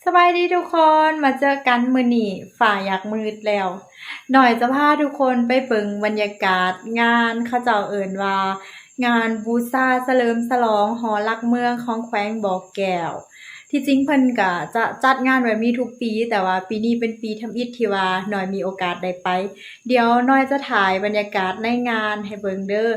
สบายดีทุกคนมาเจอกันมื้อนี้ฝ่าอยากมืดแล้วหน่อยจะพาทุกคนไปเบิ่งบรรยากาศงานเขาเจ้าเอิ้นว่างานบูชาเฉลิมฉลองหอลักเมืองของแขวงบ่อแก้วที่จริงเพิ่นก็จะจัดงานแบบนี้ทุกปีแต่ว่าปีนี้เป็นปีทำอิฐที่ว่าหน่อยมีโอกาสได้ไปเดี๋ยวหน่อยจะถ่ายบรรยากาศในงานให้เบิ่งเด้อ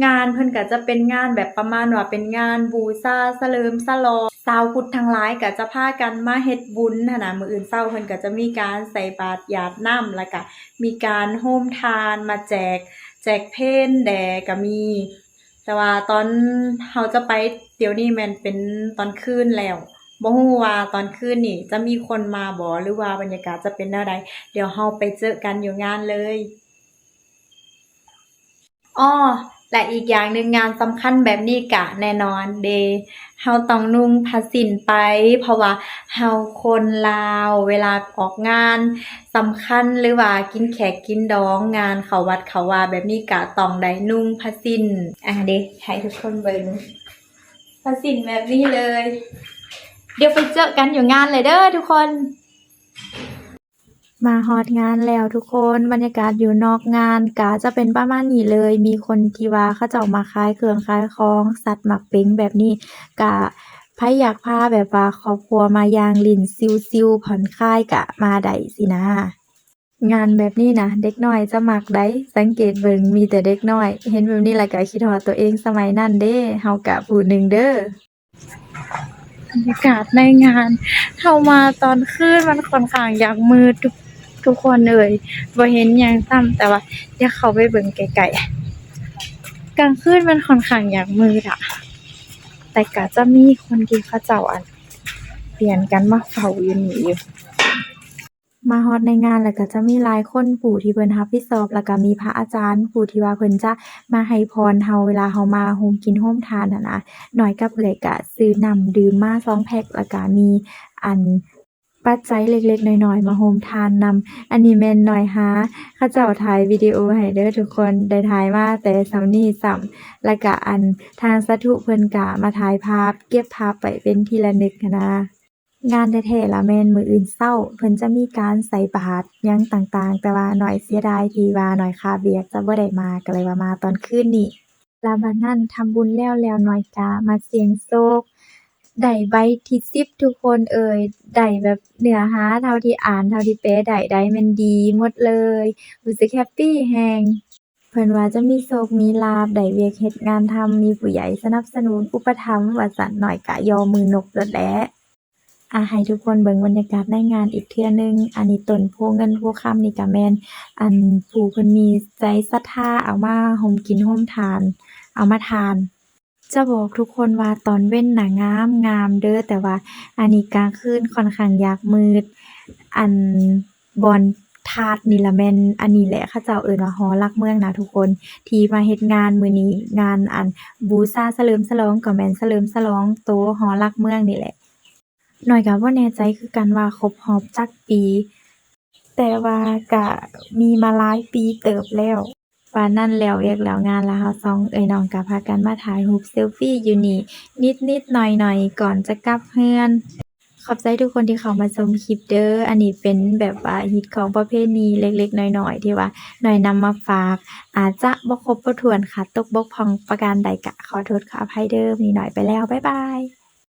งานเพิ่นก็จะเป็นงานแบบประมาณว่าเป็นงานบูชาเฉลิมฉลองชาวพุทธทั้งหลายก็จะพากันมาเฮ็ดบุญหั้นน่ะมื้ออื่นเช้าเพิ่นก็จะมีการใส่บาตรหยาดน้ำแล้วก็มีการโฮมทานมาแจกเพลแด่ก็มี แต่ว่าตอนเราจะไปเดี๋ยวนี้แม่นเป็นตอนคืนแล้วบ่ฮู้ว่าตอนคืนนี่จะมีคนมาบ่หรือว่าบรรยากาศจะเป็นแนวใดเดี๋ยวเราไปเจอกันอยู่งานเลยอ้อและอีกอย่างหนึ่งงานสำคัญแบบนี้ก็แน่นอนเดะเราต้องนุ่งผ้าสิ้นไปเพราะว่าเราคนลาวเวลาออกงานสำคัญหรือว่ากินแขกกินดองงานเข้าวัดเข้าวาแบบนี้ก็ต้องได้นุ่งผ้าสิ้นเดะให้ทุกคนเบิ่ง ผ้าสิ้นแบบนี้เลย เดี๋ยวไปเจอกันอยู่งานเลยเด้อทุกคน มาฮอดงานแล้วทุกคนบรรยากาศอยู่นอกงานก็จะเป็นประมาณนี้เลย มีคนที่ว่าเขาเจ้ามาขายเครื่องขายของสัตว์หมักเป๋งแบบนี้ก็ไผอยากพาแบบว่าครอบครัวมาย่างลิ้นชิลๆผ่อนคลายก็มาได้สินะ งานแบบนี้นะเด็กน้อยจะมักได้สังเกตเบิ่งมีแต่เด็กน้อยเห็นแบบนี้แล้วก็คิดฮอดตัวเองสมัยนั้นเด้เราก็ผู้หนึ่งเด้อบรรยากาศในงานเรามาตอนคืนมันค่อนข้างอยากมืดทุกคนเอ่ยบ่เห็นหยังซ้ำแต่ว่าเดี๋ยวเข้าไปเบิ่งไกลๆกลางคืนมันค่อนข้างอยากมืดอะแต่ก็จะมีคนที่เขาเจ้าเปลี่ยนกันมาเฝ้าอยู่นี่อยู่ มาฮอดในงานแล้วก็จะมีหลายคนผู้ที่เพิ่นรับผิดชอบแล้วก็มีพระอาจารย์ผู้ที่ว่าเพิ่นจะมาให้พรเราเวลาเรามาโฮมกินโฮมทานหั้นนะน้อยกับเอื้อยก็ซื้อน้ำดื่มมา2แพ็กแล้วก็มีอันปัจจัยเล็กๆน้อยๆมาโฮมทานนำอันนี้แม่นน้อยหาเขาเจ้าถ่ายวิดีโอให้เด้อทุกคนได้ถ่ายมาแต่ส่ำนี้ซ้ำแล้วก็ทางสาธุเพิ่นก็มาถ่ายภาพเก็บภาพไว้เป็นที่ระลึกหั้นนะ งานแท้ๆล่ะแม่นมื้ออื่นเช้าเพิ่นจะมีการใส่บาตรหยังต่างๆแต่ว่าน้อยเสียดายที่ว่าน้อยคาเวียกจะบ่ได้มาก็เลยว่ามาตอนคืนนี้แล้วบัดนั้นทำบุญแล้วน้อยก็มาเสี่ยงโชคได้ใบที่10ทุกคนเอ่ยได้แบบเนื้อหาเท่าที่อ่านเท่าที่แปลได้แม่นดีหมดเลยรู้สึกแฮปปีแรงเพิ่นว่าจะมีโชคมีลาภได้เวียกเฮ็ดงานทำมีผู้ใหญ่สนับสนุนอุปถัมภ์ว่าซั้นน้อยก็ย่อมือนบโลดแหล้ว ให้ทุกคนเบิ่งบรรยากาศในงานอีกเทื่อหนึ่งอันนี้ต้นโพเงินโพคำนี่ก็แม่นผู้เพิ่นมีใจศรัทธาเอามาร่วมกินร่วมทานเอามาทานจะบอกทุกคนว่าตอนเว้นน่ะงามเด้อแต่ว่าอันนี้กลางคืนค่อนข้างอยากมืดอันบ่อนธาตุนี่ล่ะแม่นอันนี้แหละเขาเจ้าเอิ้นว่าหอลักเมืองนะทุกคนที่มาเฮ็ดงานมื้อนี้งานบูชาเฉลิมฉลองก็แม่นเฉลิมฉลองโตหอลักเมืองนี่แหละ น้อยก็บ่แน่ใจคือกันว่าครบรอบจักปีแต่ว่าก็มีมาหลายปีเติบแล้วปานนั้นแล้วเวียกแล้วงานแล้วเราสองเอื้อยน้องก็พากันมาถ่ายรูปเซลฟีอยู่นี่นิดๆหน่อยๆก่อนจะกลับเรือนขอบใจทุกคนที่เข้ามาชมคลิปเด้ออันนี้เป็นแบบว่าฮิตของประเพณีเล็กๆน้อยๆที่ว่าน้อยนำมาฝากอาจจะบ่ครบบ่ถ้วนขาดตกบกพร่องประการใดก็ขอโทษขออภัยเด้อมื้อนี้น้อยไปแล้วบ๊ายบาย